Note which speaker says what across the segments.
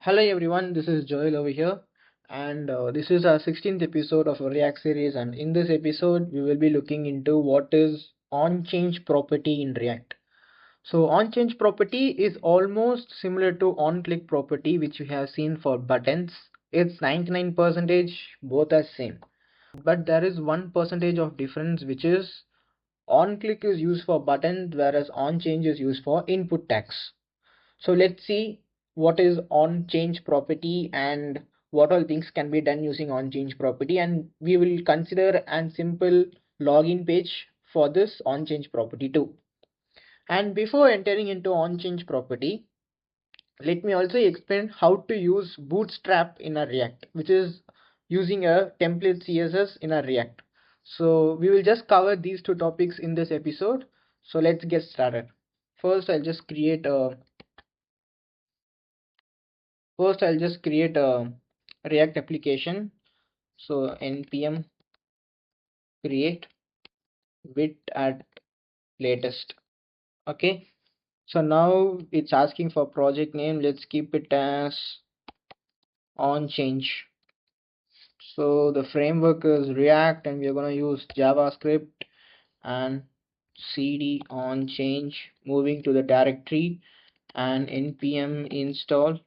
Speaker 1: Hello everyone, this is Joel over here, and this is our 16th episode of our React series. And in this episode, we will be looking into what is onChange property in React. So, onChange property is almost similar to onClick property, which we have seen for buttons. It's 99%, both are same, but there is 1% of difference, which is onClick is used for buttons, whereas onChange is used for input tags. So let's see what is onChange property and what all things can be done using onChange property, and we will consider a simple login page for this onChange property too. And before entering into onChange property, let me also explain how to use Bootstrap in a React, which is using a template CSS in a React. So we will just cover these two topics in this episode. So let's get started. First, I'll just create a First, I'll just create a React application. So npm create with at latest. Okay. So now it's asking for project name. Let's keep it as onChange. So the framework is React, and we're gonna use JavaScript and cd onChange. Moving to the directory and npm install.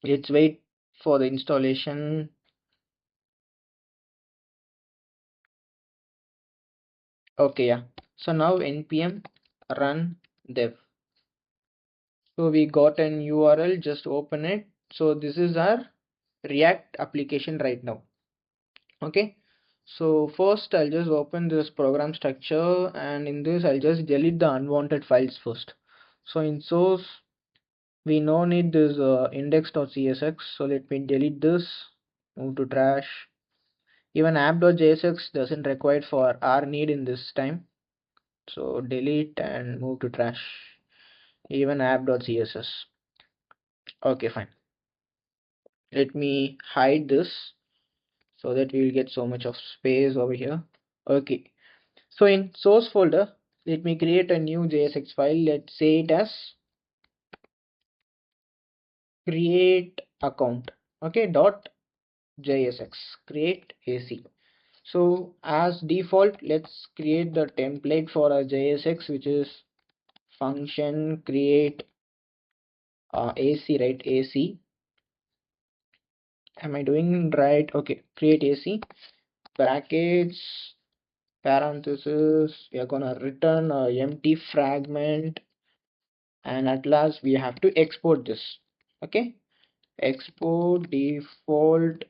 Speaker 1: Let's wait for the installation. Okay, yeah. So now npm run dev. So we got an URL, just open it. So this is our React application right now. Okay. So first I'll just open this program structure, and in this I'll just delete the unwanted files first. So in source we no need this index.csx. So let me delete this, move to trash. Even app.jsx doesn't require for our need in this time. So delete and move to trash. Even app.css. Okay, fine. Let me hide this so that we will get so much of space over here. Okay, so in source folder, let me create a new JSX file. Let's say it as create account. Okay, dot JSX create AC. So as default, let's create the template for our JSX, which is function create AC, right? AC. Am I doing right? Okay, create AC brackets parenthesis. We are gonna return a empty fragment, and at last we have to export this. Okay, export default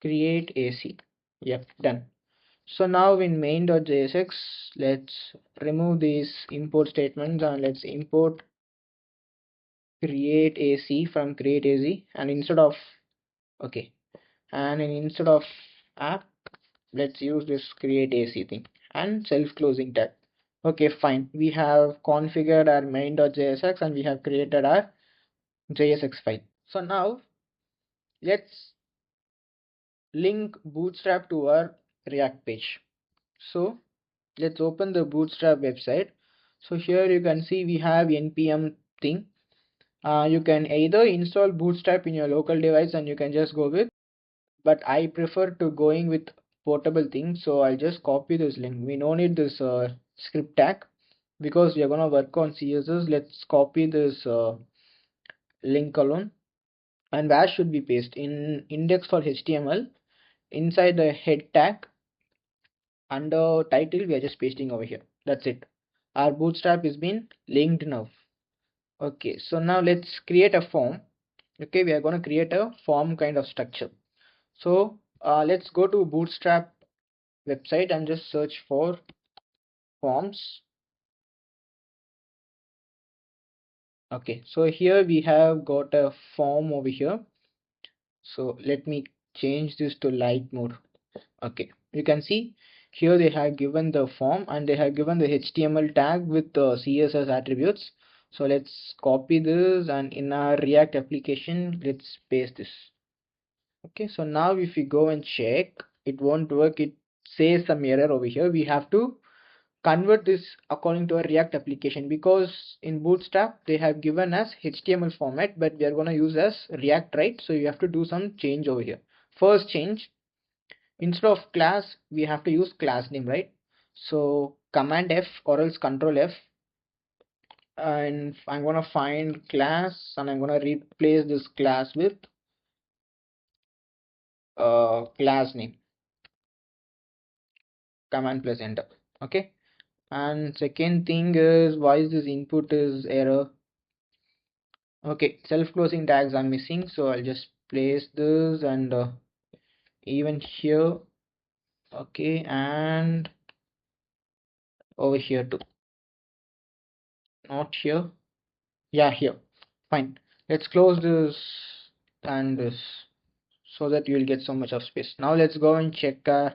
Speaker 1: create AC. Yep, done. So now in main.jsx, let's remove these import statements and let's import create AC from create AC, and instead of okay, and instead of app, let's use this create AC thing and self-closing tag. Okay, fine. We have configured our main.jsx and we have created our JSX file. So now let's link Bootstrap to our React page. So let's open the Bootstrap website. So here you can see we have npm thing. You can either install Bootstrap in your local device and you can just go with, but I prefer to going with portable things. So I'll just copy this link. We don't need this script tag because we are gonna work on CSS. Let's copy this link alone. And where should we paste? In index for HTML, inside the head tag, under title, we are just pasting over here. That's it. Our Bootstrap is been linked now. Okay, so now let's create a form. Okay, we are going to create a form kind of structure. So let's go to Bootstrap website and just search for forms. Okay, so here we have got a form over here. So let me change this to light mode. Okay, you can see here they have given the form and they have given the HTML tag with the CSS attributes. So let's copy this, and in our React application let's paste this. Okay, so now if we go and check, it won't work. It says some error over here. We have to convert this according to a React application, because in Bootstrap they have given us HTML format, but we are going to use as React, right? So you have to do some change over here. First change, instead of class we have to use class name, right? So Command F or else Control F, and I'm going to find class and I'm going to replace this class with class name. Command plus enter. Okay. And second thing is, why is this input is error? Okay, self-closing tags are missing, so I'll just place this, and even here. Okay, and over here too. Not here. Yeah, here. Fine. Let's close this and this, so that you will get so much of space. Now let's go and check our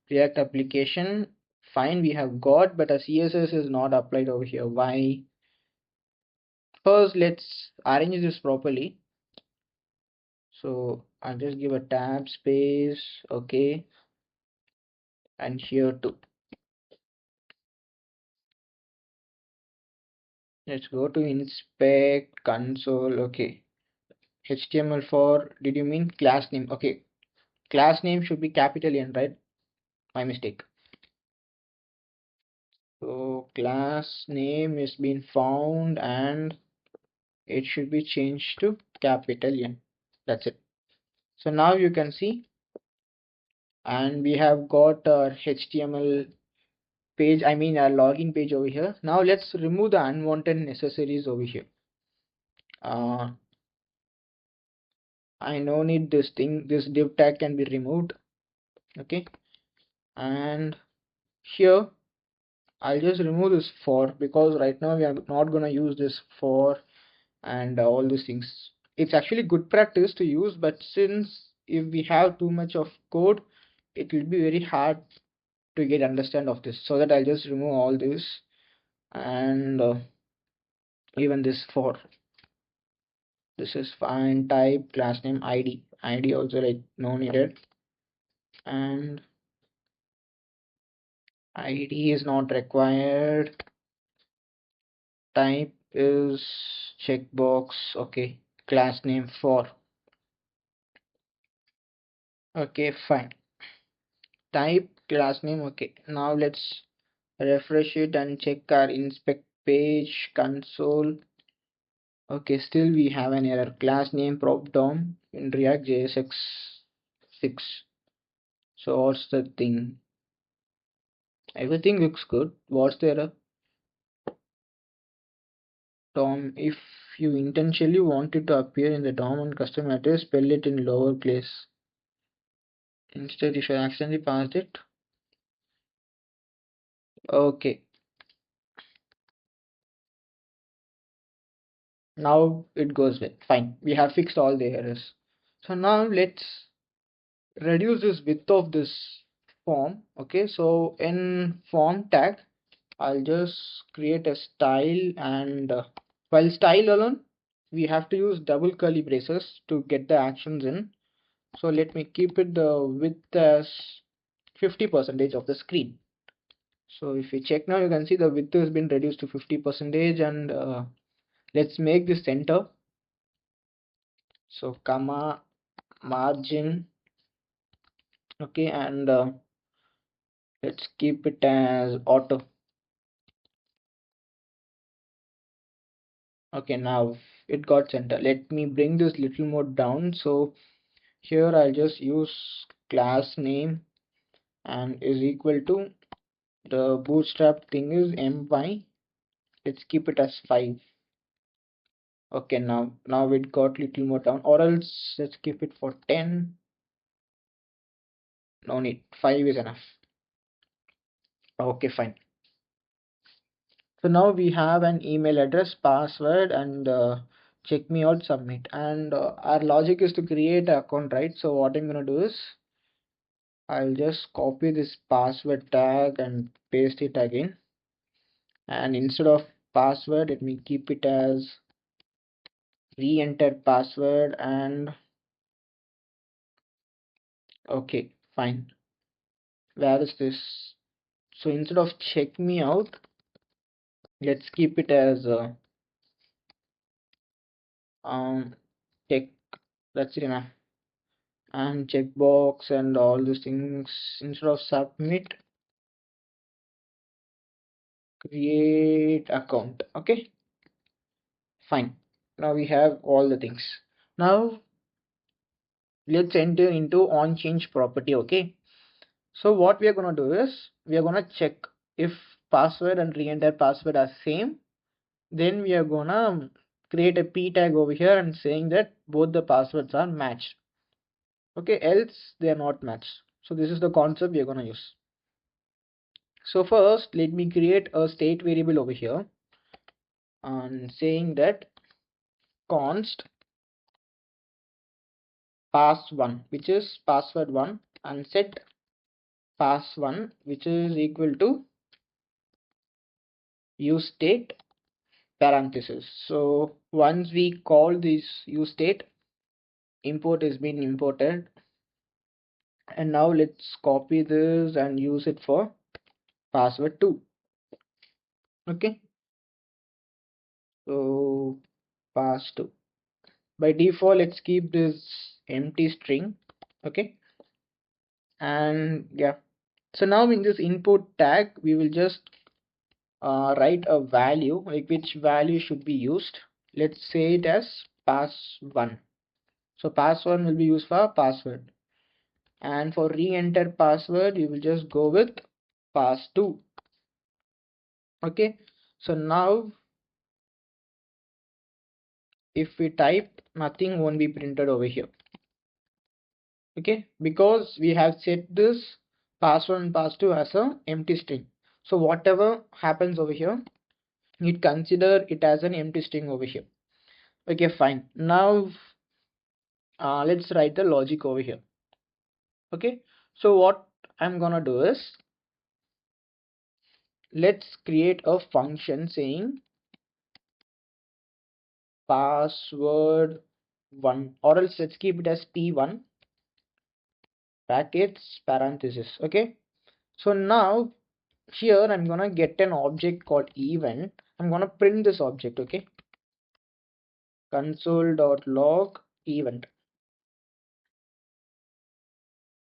Speaker 1: React application. Fine, we have got, but a CSS is not applied over here. Why? First, let's arrange this properly. So I'll just give a tab space. Okay, and here too. Let's go to inspect console. Okay, HTML4. Did you mean class name? Okay, class name should be capital N, right? My mistake. So class name is being found and it should be changed to capital N. That's it. So now you can see, and we have got our HTML page, I mean our login page over here. Now let's remove the unwanted necessaries over here. I no need this thing. This div tag can be removed. Okay, and here I'll just remove this for, because right now we are not gonna use this for and all these things. It's actually good practice to use, but since if we have too much of code, it will be very hard to get understand of this. So that I'll just remove all this, and even this for. This is fine. Type class name ID also, like no needed, and ID is not required. Type is checkbox. Okay, class name for. Okay, fine. Type class name. Okay, now let's refresh it and check our inspect page console. Okay, still we have an error. Class name prop dom in React JSX 6. So what's the thing? Everything looks good. What's the error? Dom, if you intentionally want it to appear in the DOM and custom address, spell it in lowercase. Instead, if I accidentally passed it. Okay, now it goes well. Fine, we have fixed all the errors. So now let's reduce this width of this form. Okay, so in form tag, I'll just create a style, and while style alone, we have to use double curly braces to get the actions in. So let me keep it the width as 50% of the screen. So if you check now, you can see the width has been reduced to 50%, and let's make the center. So comma margin. Okay, and let's keep it as auto. Okay, now it got center. Let me bring this little more down. So here I'll just use class name and is equal to, the bootstrap thing is my. Let's keep it as 5. Okay, now it got little more down, or else let's keep it for 10. No need, 5 is enough. Okay, fine. So now we have an email address, password, and check me out, submit. And our logic is to create an account, right? So what I'm gonna do is, I'll just copy this password tag and paste it again. And instead of password, let me keep it as re-enter password. And okay, fine. Where is this? So instead of check me out, let's keep it as check. That's it enough. And checkbox and all these things. Instead of submit, create account. Okay, fine. Now we have all the things. Now let's enter into onChange property. Okay, so what we are gonna do is we are gonna check if password and re-enter password are same. Then we are gonna create a p tag over here and saying that both the passwords are matched. Okay, else they are not matched. So this is the concept we are gonna use. So first let me create a state variable over here and saying that const pass1, which is password 1, and set pass1, which is equal to use state parenthesis. So once we call this use state, import is being imported, and now let's copy this and use it for password 2. Okay, so pass2. By default let's keep this empty string. Okay, and yeah, so now in this input tag we will just write a value, like which value should be used. Let's say it as pass1. So pass1 will be used for password, and for re-enter password you will just go with pass2. Okay, so now if we type, nothing won't be printed over here. Okay, because we have set this pass1 and pass2 as a empty string. So whatever happens over here, it consider it as an empty string over here. Okay, fine. Now let's write the logic over here. Okay, so what I'm gonna do is let's create a function saying password 1, or else let's keep it as p1 brackets parenthesis. Okay, so now here I'm gonna get an object called event. I'm gonna print this object. Okay, console.log event,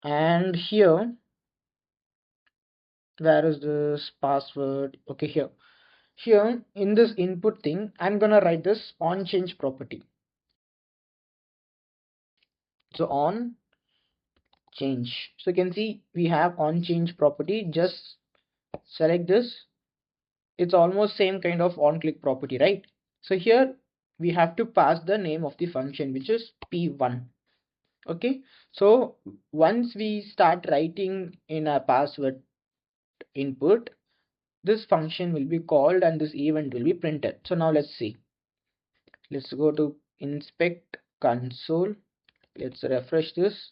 Speaker 1: and here where is this password? Okay, here in this input thing I'm gonna write this onChange property. So on change, so you can see we have onChange property. Just select this. It's almost same kind of on click property, right? So here we have to pass the name of the function, which is p1. Okay, so once we start writing in a password input, this function will be called and this event will be printed. So now let's see. Let's go to inspect console. Let's refresh this.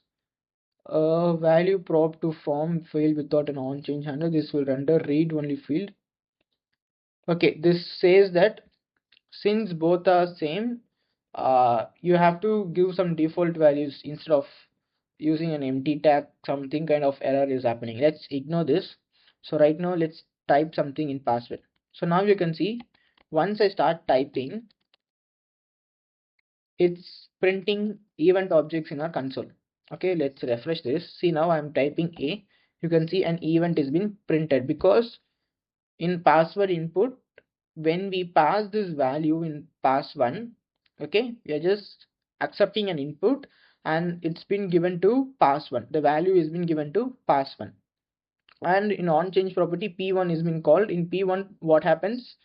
Speaker 1: Value prop to form field without an onChange handler. This will render read only field. Okay, this says that since both are same, you have to give some default values instead of using an empty tag. Something kind of error is happening. Let's ignore this. So right now let's type something in password. So now you can see once I start typing, it's printing event objects in our console. Okay, let's refresh this. See, now I'm typing a, you can see an event is being printed, because in password input when we pass this value in pass1, okay, we are just accepting an input and it's been given to pass1. The value is been given to pass1, and in onChange property p1 is been called. In p1 what happens,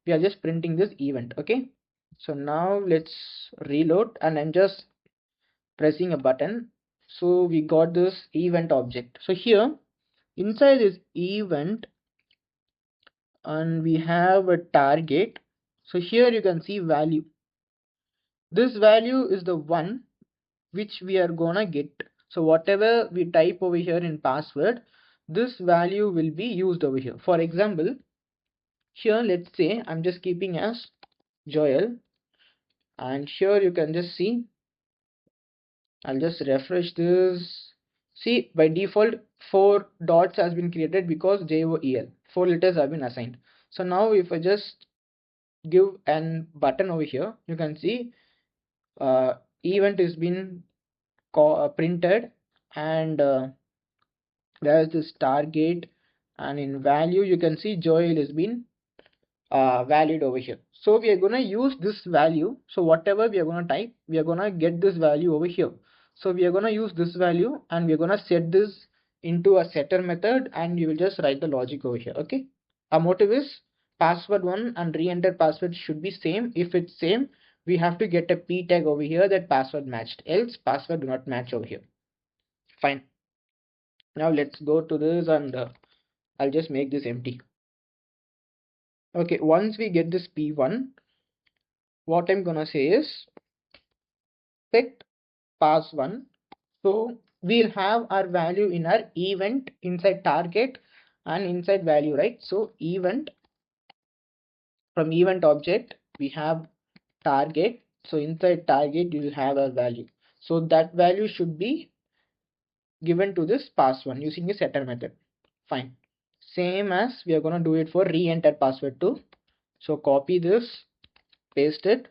Speaker 1: we are just printing this event. Okay, so now let's reload and I'm just pressing a button. So we got this event object. So here inside this event, and we have a target. So here you can see value. This value is the one which we are gonna get. So whatever we type over here in password, this value will be used over here. For example, here let's say I'm just keeping as Joel, and here you can just see, I'll just refresh this. See, by default four dots has been created because JOEL, 4 letters have been assigned. So now if I just give an button over here, you can see uh, event is been printed, and there's this target, and in value you can see Joel has been valid over here. So we are going to use this value. So whatever we are going to type, we are going to get this value over here. So we are going to use this value, and we are going to set this into a setter method, and you will just write the logic over here. Okay, our motive is password 1 and re-enter password should be same. If it's same, we have to get a p tag over here that password matched, else password do not match over here. Fine. Now let's go to this, and I'll just make this empty. Okay, once we get this p1, what I'm gonna say is set pass1. So we'll have our value in our event inside target and inside value, right? So event, from event object we have target, so inside target you will have a value, so that value should be given to this pass1 using a setter method. Fine. Same as we are going to do it for re-enter password 2. So copy this, paste it,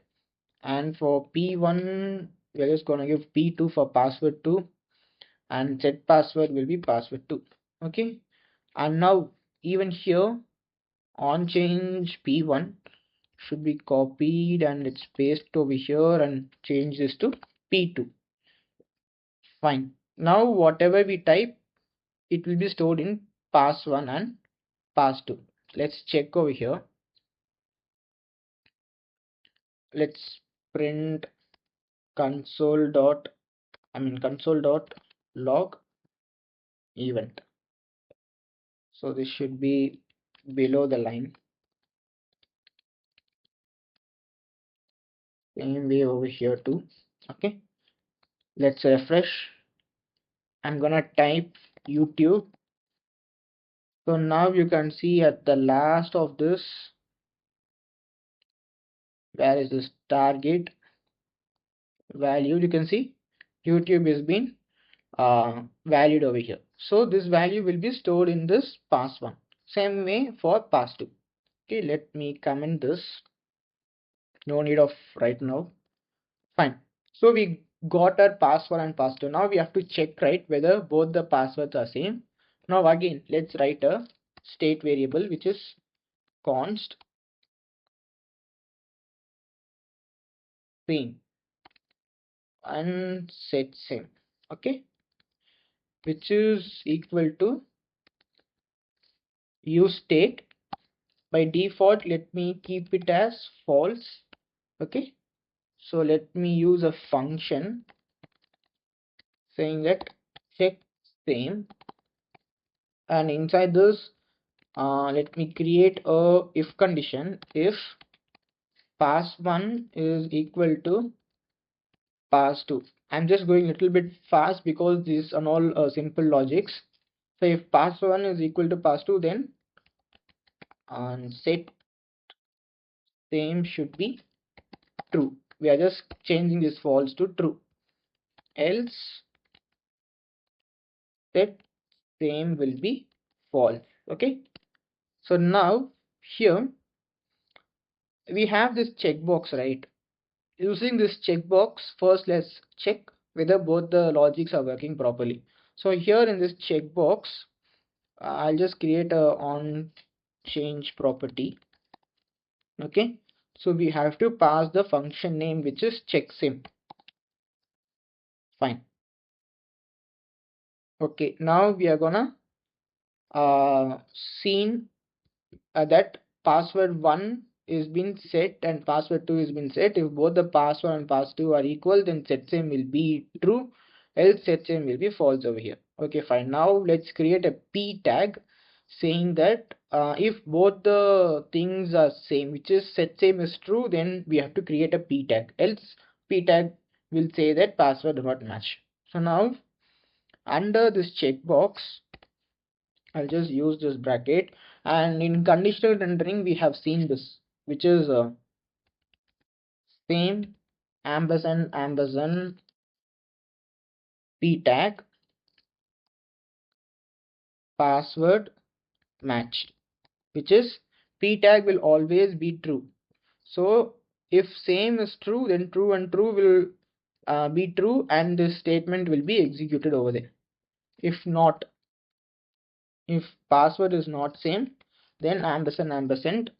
Speaker 1: and for p1 we are just going to give p2 for password 2, and set password will be password 2. Okay, and now even here onChange p1 should be copied, and let's paste over here and change this to p2. Fine. Now whatever we type, it will be stored in pass1 and pass2. Let's check over here. Let's print console dot log event. So this should be below the line. Same way over here too. Okay, let's refresh. I'm gonna type YouTube. So now you can see at the last of this, where is this target value, you can see YouTube has been valued over here. So this value will be stored in this pass1. Same way for pass2. Okay, let me comment this. No need of right now. Fine. So we got our pass1 and pass2. Now we have to check, right, whether both the passwords are same. Now again, let's write a state variable which is const same and set same. Okay, which is equal to use state. By default, let me keep it as false. Okay, so let me use a function saying that check same, and inside this let me create a if condition. If pass1 is equal to pass2, I'm just going a little bit fast because these are all simple logics. So if pass1 is equal to pass2, then set same should be true. We are just changing this false to true, else set same will be false. Okay, so now here we have this checkbox, right? Using this checkbox, first let's check whether both the logics are working properly. So here in this checkbox, I'll just create a onChange property. Okay, so we have to pass the function name which is checksim. Fine. Okay, now we are gonna seen that password 1 is been set and password 2 is been set. If both the password and pass2 are equal, then set same will be true, else set same will be false over here. Okay, fine. Now let's create a p tag saying that if both the things are same, which is set same is true, then we have to create a p tag, else p tag will say that password do not match. So now under this checkbox, I'll just use this bracket, and in conditional rendering we have seen this, which is same ampersand p tag password matched, which is p tag will always be true. So if same is true, then true and true will be true, and this statement will be executed over there. If not, if password is not same, then ampersand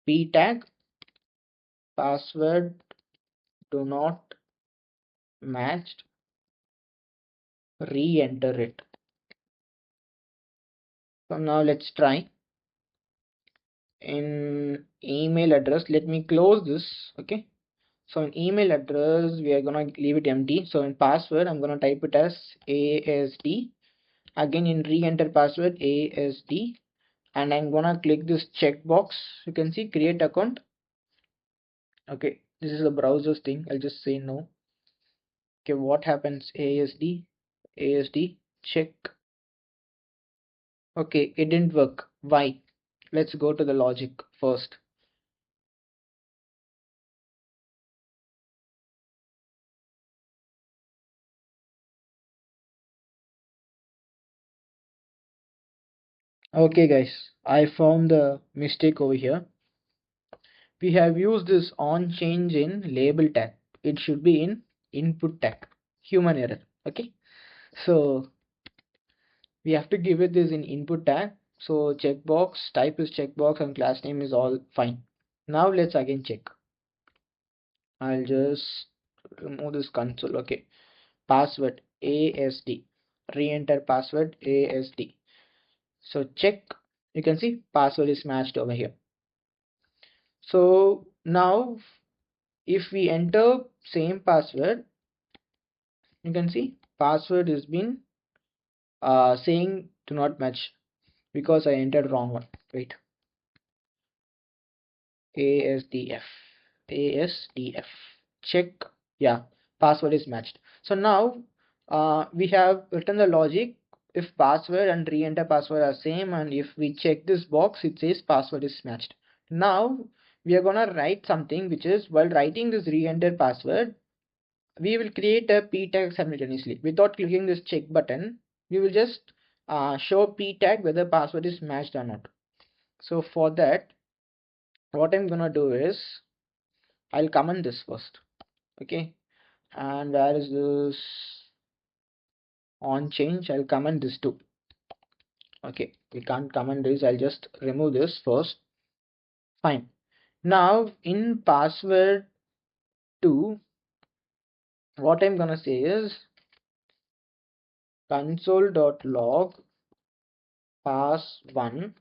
Speaker 1: p tag password do not matched, re-enter it. So now let's try. In email address, let me close this. Okay, so in email address we are gonna leave it empty. So in password I'm gonna type it as ASD. Again in re-enter password ASD, and I'm gonna click this checkbox. You can see create account. Okay, this is the browser's thing. I'll just say no. Okay, what happens? ASD check. Okay, it didn't work. Why? Let's go to the logic first. Okay guys, I found the mistake over here. We have used this onChange in label tag. It should be in input tag. Human error. Okay, so we have to give it this in input tag. So checkbox, type is checkbox, and class name is all fine. Now let's again check. I'll just remove this console. Okay, password ASD, re-enter password ASD. So check, you can see password is matched over here. So now if we enter same password, you can see password has been saying do not match because I entered wrong one. Wait, ASDF check. Yeah, password is matched. So now we have written the logic. If password and re-enter password are same, and if we check this box, it says password is matched. Now we are gonna write something, which is while writing this re-enter password, we will create a p tag simultaneously. Without clicking this check button, we will just show p tag whether password is matched or not. So for that, what I'm gonna do is I'll comment this first. Okay, and where is this onChange? I'll comment this too. Okay, we can't comment this. I'll just remove this first. Fine. Now in password 2, what I'm gonna say is console.log pass1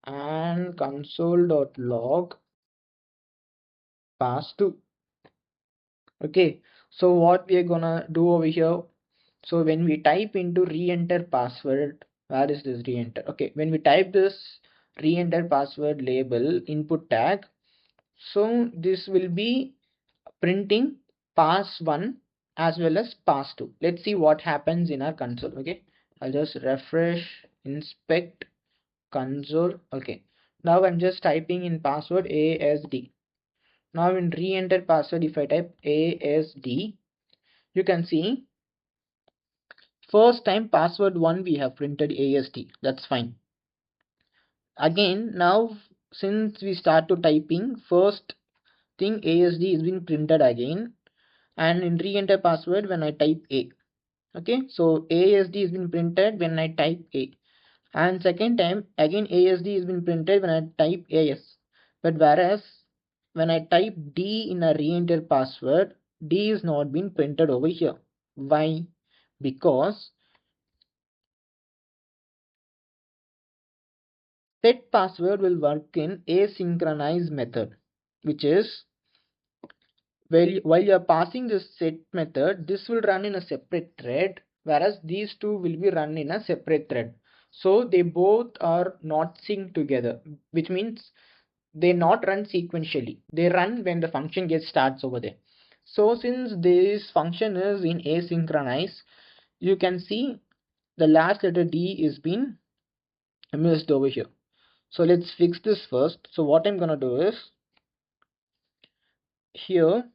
Speaker 1: and console.log pass2. Okay, so what we are gonna do over here, so when we type into re-enter password, where is this re-enter? Okay, when we type this re-enter password label input tag, so this will be printing pass1 as well as pass2. Let's see what happens in our console. Okay, I'll just refresh, inspect console. Okay, now I'm just typing in password ASD. Now in re-enter password, if I type ASD, you can see first time password 1 we have printed ASD. That's fine. Again, now since we start to typing, first thing ASD is been printed again, and in re-enter password when I type A. Okay, so ASD is been printed when I type A, and second time again ASD is been printed when I type AS. But whereas when I type D in a re-enter password, D is not been printed over here. Why? Because set password will work in asynchronous method, which is while you are passing this set method, this will run in a separate thread, whereas these two will be run in a separate thread. So they both are not synced together, which means they not run sequentially. They run when the function gets starts over there. So since this function is in asynchronous, you can see the last letter D is been missed over here. So let's fix this first. So what I'm gonna do is here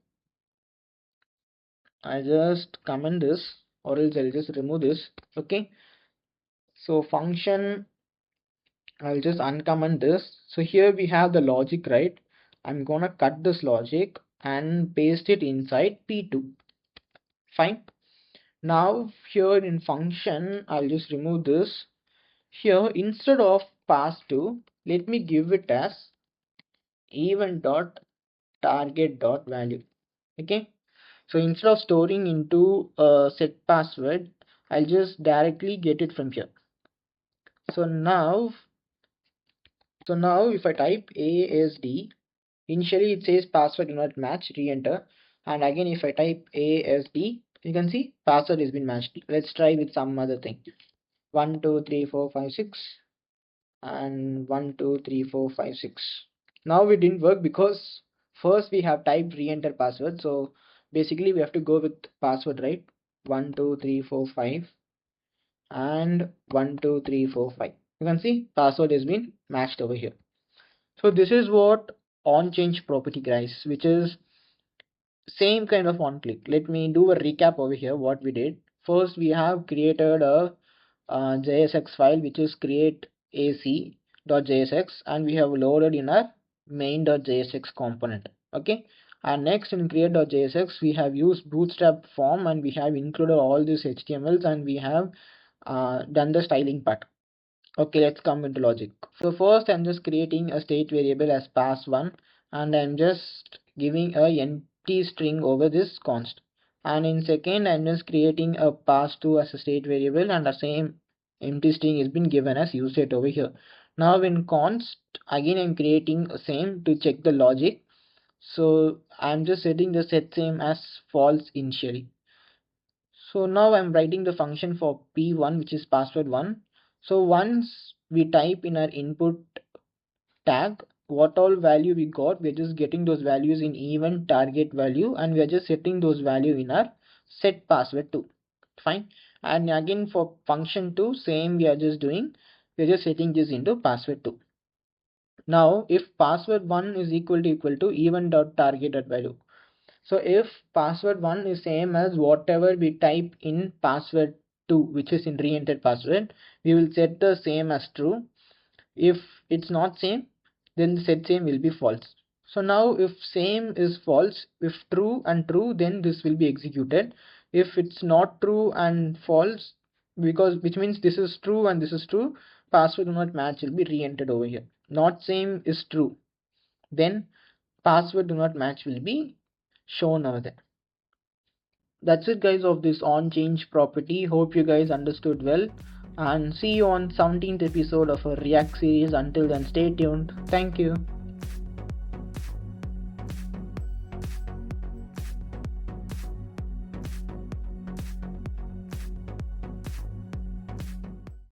Speaker 1: I just comment this, or else I'll just remove this. Okay, So function, I'll just uncomment this. So here we have the logic, right? I'm gonna cut this logic and paste it inside P2. Fine. Now here in function, I'll just remove this. Here instead of pass2, let me give it as event dot target dot value. Okay. So instead of storing into a set password, I'll just directly get it from here. So now if I type ASD, initially it says password do not match, re-enter. And again if I type ASD, you can see password has been matched. Let's try with some other thing. 1 2 3 4 5 6 and 1 2 3 4 5 6. Now it didn't work because first we have typed re-enter password. So basically we have to go with password, right? 1 2 3 4 5 and 1 2 3 4 5. You can see password has been matched over here. So this is what onChange property, guys, which is same kind of on click. Let me do a recap over here what we did. First we have created a JSX file which is createac.jsx, and we have loaded in our main.jsx component. Okay, and next in create.jsx we have used bootstrap form and we have included all these HTMLs and we have done the styling part. Okay, let's come into logic. So first I'm just creating a state variable as pass1 and I'm just giving a empty string over this const. And in second I'm just creating a pass2 as a state variable and the same empty string has been given as useState over here. Now in const again I'm creating a same to check the logic. So I'm just setting the set same as false initially. So now I'm writing the function for p1 which is password 1. So once we type in our input tag what all value we got, we're just getting those values in event target value and we are just setting those value in our set password 2. Fine. And again for function 2 same we are just doing, we're just setting this into password 2. Now if password 1 is equal to event dot target dot value. So if password 1 is same as whatever we type in password 2 which is in re-entered password, we will set the same as true. If it's not same, then the set same will be false. So now if same is false, if true and true, then this will be executed. If it's not true and false, which means this is true and this is true, password do not match will be re-entered over here. Not same is true, then password do not match will be shown over there. That's it guys of this onChange property. Hope you guys understood well and see you on 17th episode of a React series. Until then, stay tuned. Thank you.